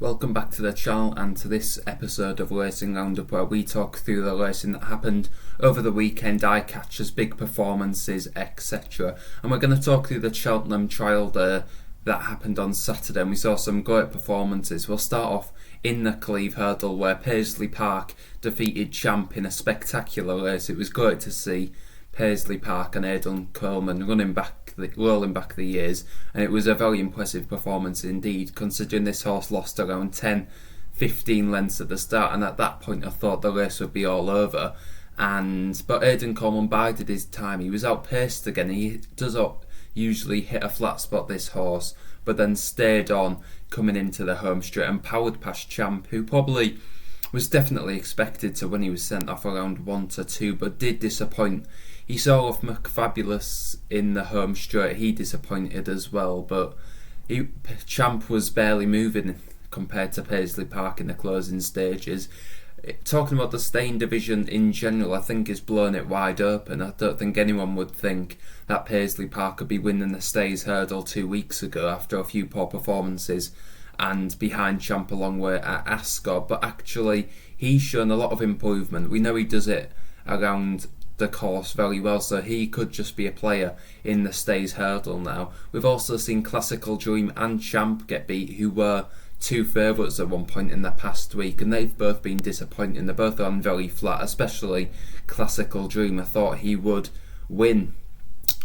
Welcome back to the channel and to this episode of Racing Roundup, where we talk through the racing that happened over the weekend, eye catchers, big performances, etc. And we're going to talk through the Cheltenham trial there that happened on Saturday, and we saw some great performances. We'll start off in the Cleve Hurdle, where Paisley Park defeated Champ in a spectacular race. It was great to see Paisley Park and Aidan Coleman rolling back the years, and it was a very impressive performance indeed, considering this horse lost around 10-15 lengths at the start, and at that point I thought the race would be all over. But Aidan Coleman bided his time. He was outpaced again. He does usually hit a flat spot, this horse, but then stayed on coming into the home straight and powered past Champ, who probably was definitely expected to when he was sent off around 1-2, but did disappoint. He saw off McFabulous in the home straight. He disappointed as well, but Champ was barely moving compared to Paisley Park in the closing stages. Talking about the staying division in general, I think is blowing it wide open. I don't think anyone would think that Paisley Park could be winning the Stays Hurdle 2 weeks ago after a few poor performances and behind Champ a long way at Ascot, but actually he's shown a lot of improvement. We know he does it around the course very well, so he could just be a player in the Stays Hurdle now. We've also seen Classical Dream and Champ get beat, who were two favourites at one point in the past week, and they've both been disappointing. They're both on very flat, especially Classical Dream. I thought he would win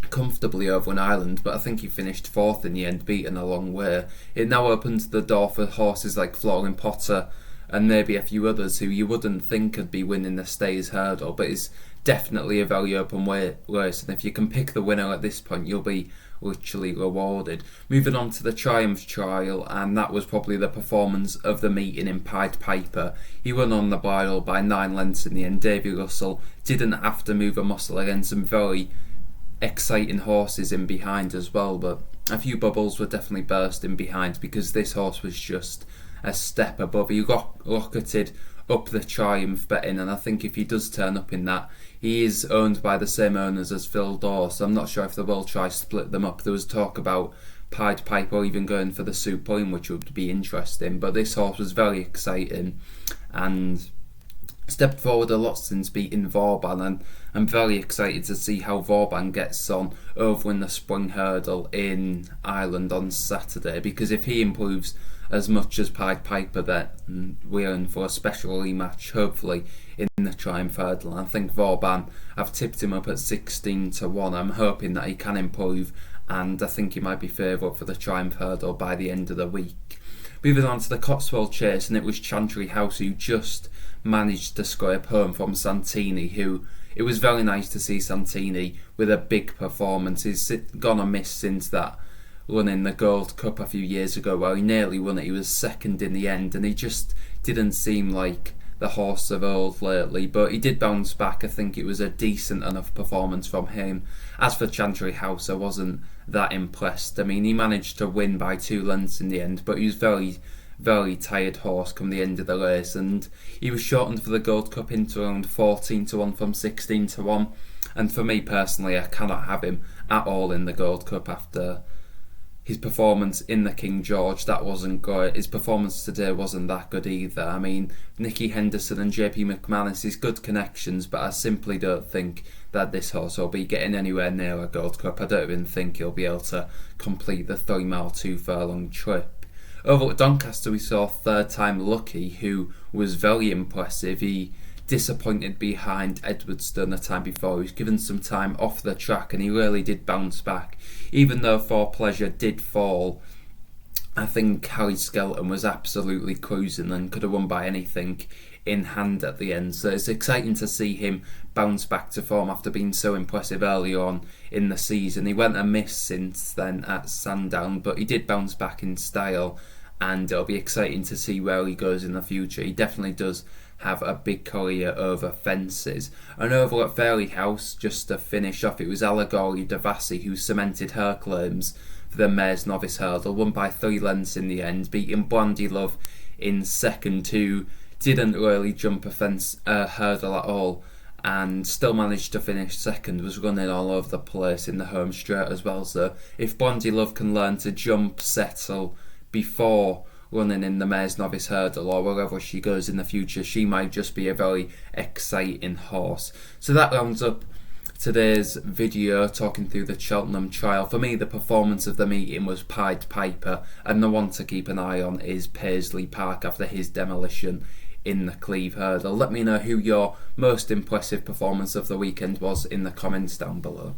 comfortably over an island, but I think he finished fourth in the end, beaten a long way. It now opens the door for horses like Flooring Potter and maybe a few others who you wouldn't think could be winning the Stays Hurdle, but it's definitely a very open race, and if you can pick the winner at this point, you'll be literally rewarded. Moving on to the Triumph trial, and that was probably the performance of the meeting in Pied Piper. He won on the bridle by 9 lengths in the end. Davy Russell didn't have to move a muscle against some very exciting horses in behind as well, but a few bubbles were definitely bursting behind because this horse was just a step above. He rocketed up the Triumph betting, and I think if he does turn up in that, he is owned by the same owners as Phil Daw, so I'm not sure if they will try split them up. There was talk about Pied Piper even going for the Supreme, which would be interesting, but this horse was very exciting and stepped forward a lot since beating Vauban, and I'm very excited to see how Vauban gets on over in the Spring Hurdle in Ireland on Saturday, because if he improves as much as Pied Piper, then we're in for a special rematch, hopefully, in the Triumph Hurdle. I think Vauban, I've tipped him up at 16-1. I'm hoping that he can improve, and I think he might be favourite for the Triumph Hurdle by the end of the week. Moving on to the Cotswold Chase, and it was Chantry House who just managed to scrape home from Santini, who it was very nice to see Santini with a big performance. He's gone amiss since that run in the Gold Cup a few years ago where he nearly won it. He was second in the end, and he just didn't seem like the horse of old lately, but he did bounce back. I think it was a decent enough performance from him. As for Chantry House, I wasn't that impressed. I mean, he managed to win by 2 lengths in the end, but he was very tired horse come the end of the race, and he was shortened for the Gold Cup into around 14-1 from 16-1, and for me personally, I cannot have him at all in the Gold Cup after his performance in the King George. That wasn't good. His performance today wasn't that good either. I mean, Nicky Henderson and JP McManus is good connections, but I simply don't think that this horse will be getting anywhere near a Gold Cup. I don't even think he'll be able to complete the 3-mile 2-furlong trip. Over at Doncaster, we saw third time Lucky, who was very impressive. He disappointed behind Edwardstone the time before. He was given some time off the track, and he really did bounce back. Even though For Pleasure did fall, I think Harry Skelton was absolutely cruising and could have won by anything in hand at the end. So it's exciting to see him bounce back to form after being so impressive early on in the season. He went amiss since then at Sandown, but he did bounce back in style, and it'll be exciting to see where he goes in the future. He definitely does have a big career over fences. And over at Fairyhouse, just to finish off, it was Allegory Devassi who cemented her claims for the Mares Novice Hurdle, won by 3 lengths in the end, beating Brandy Love in second, who didn't really jump a hurdle at all and still managed to finish second, was running all over the place in the home straight as well. So if Brandy Love can learn to jump, settle before running in the Mares Novice Hurdle or wherever she goes in the future, she might just be a very exciting horse. So that rounds up today's video talking through the Cheltenham trial. For me, the performance of the meeting was Pied Piper, and the one to keep an eye on is Paisley Park after his demolition in the Cleve Hurdle. Let me know who your most impressive performance of the weekend was in the comments down below.